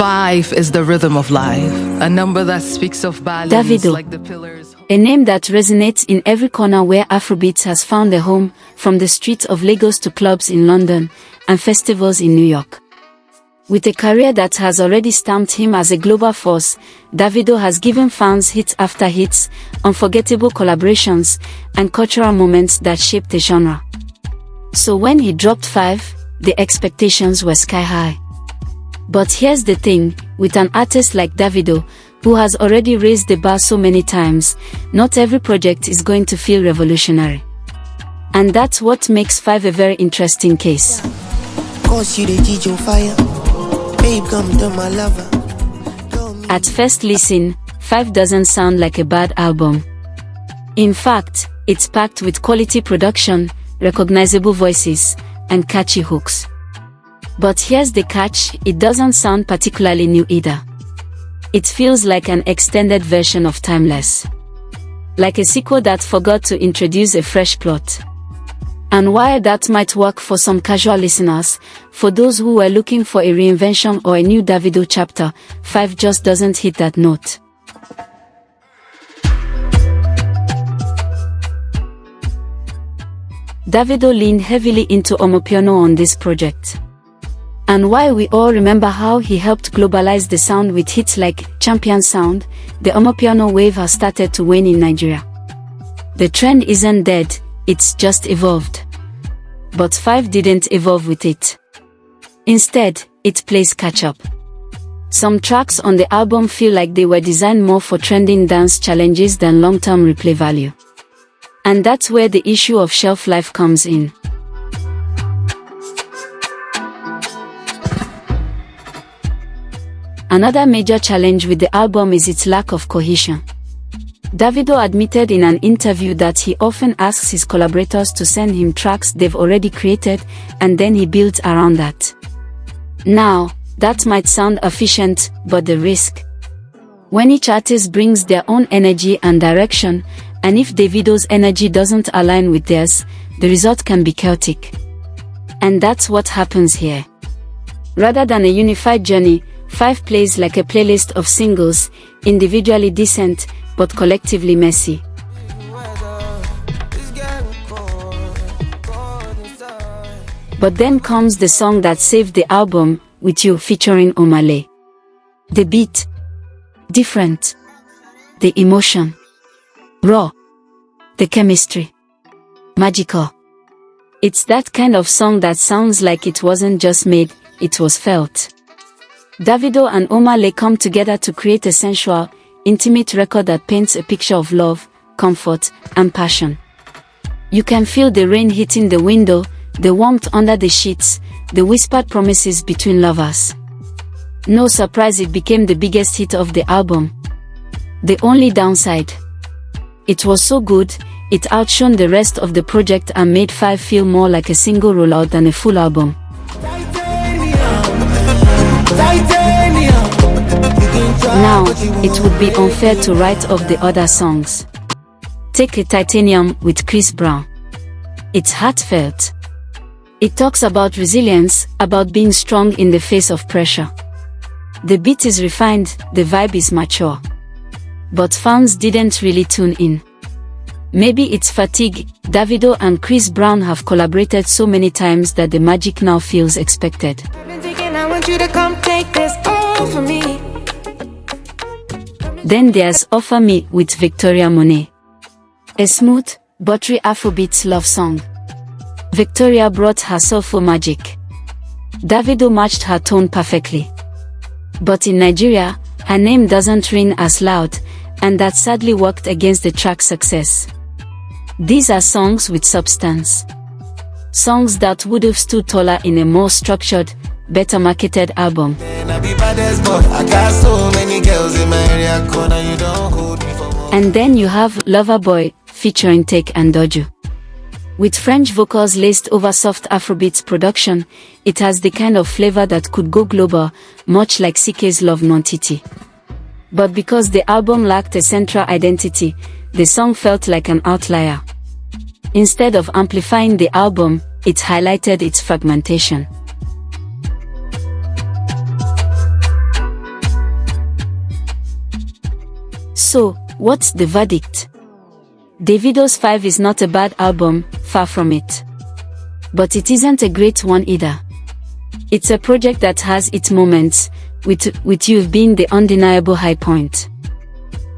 5 is the rhythm of life, a number that speaks of balance. Davido, like the pillars. a name that resonates in every corner where Afrobeats has found a home, from the streets of Lagos to clubs in London and festivals in New York. With a career that has already stamped him as a global force, Davido has given fans hits after hits, unforgettable collaborations, and cultural moments that shaped the genre. So when he dropped 5, the expectations were sky high. But here's the thing, with an artist like Davido, who has already raised the bar so many times, not every project is going to feel revolutionary. And that's what makes 5 a very interesting case. At first listen, 5 doesn't sound like a bad album. In fact, it's packed with quality production, recognizable voices, and catchy hooks. But here's the catch, it doesn't sound particularly new either. It feels like an extended version of Timeless. Like a sequel that forgot to introduce a fresh plot. And while that might work for some casual listeners, for those who were looking for a reinvention or a new Davido chapter, 5 just doesn't hit that note. Davido leaned heavily into amapiano on this project. And while we all remember how he helped globalize the sound with hits like Champion Sound, the amapiano wave has started to wane in Nigeria. The trend isn't dead, it's just evolved. But 5 didn't evolve with it. Instead, it plays catch-up. Some tracks on the album feel like they were designed more for trending dance challenges than long-term replay value. And that's where the issue of shelf life comes in. Another major challenge with the album is its lack of cohesion. Davido admitted in an interview that he often asks his collaborators to send him tracks they've already created, and then he builds around that. Now, that might sound efficient, but the risk. When each artist brings their own energy and direction, and if Davido's energy doesn't align with theirs, the result can be chaotic. And that's what happens here. Rather than a unified journey, 5 plays like a playlist of singles, individually decent, but collectively messy. But then comes the song that saved the album, With You featuring Omale. The beat. Different. The emotion. Raw. The chemistry. Magical. It's that kind of song that sounds like it wasn't just made, it was felt. Davido and Omale come together to create a sensual, intimate record that paints a picture of love, comfort, and passion. You can feel the rain hitting the window, the warmth under the sheets, the whispered promises between lovers. No surprise it became the biggest hit of the album. The only downside. It was so good, it outshone the rest of the project and made 5 feel more like a single rollout than a full album. Now, it would be unfair to write off the other songs. Take a Titanium with Chris Brown. It's heartfelt. It talks about resilience, about being strong in the face of pressure. The beat is refined, the vibe is mature. But fans didn't really tune in. Maybe it's fatigue. Davido and Chris Brown have collaborated so many times that the magic now feels expected. Then there's Offer Me with Victoria Monet. A smooth, buttery Afrobeats love song. Victoria brought her soulful magic. Davido matched her tone perfectly. But in Nigeria, her name doesn't ring as loud, and that sadly worked against the track's success. These are songs with substance. Songs that would have stood taller in a more structured, better marketed album. And then you have Loverboy, featuring Take and Doju. With French vocals laced over soft Afrobeats production, it has the kind of flavor that could go global, much like CK's Love Non-Titi. But because the album lacked a central identity, the song felt like an outlier. Instead of amplifying the album, it highlighted its fragmentation. So, what's the verdict? Davido's 5 is not a bad album, far from it. But it isn't a great one either. It's a project that has its moments, with You've been the undeniable high point.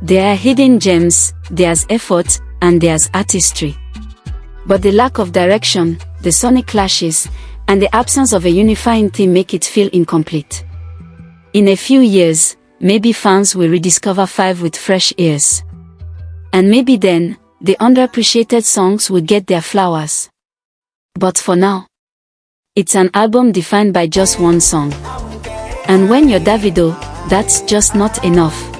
There are hidden gems, there's effort, and there's artistry. But the lack of direction, the sonic clashes, and the absence of a unifying theme make it feel incomplete. In a few years, maybe fans will rediscover 5 with fresh ears. And maybe then, the underappreciated songs will get their flowers. But for now, it's an album defined by just one song. And when you're Davido, that's just not enough.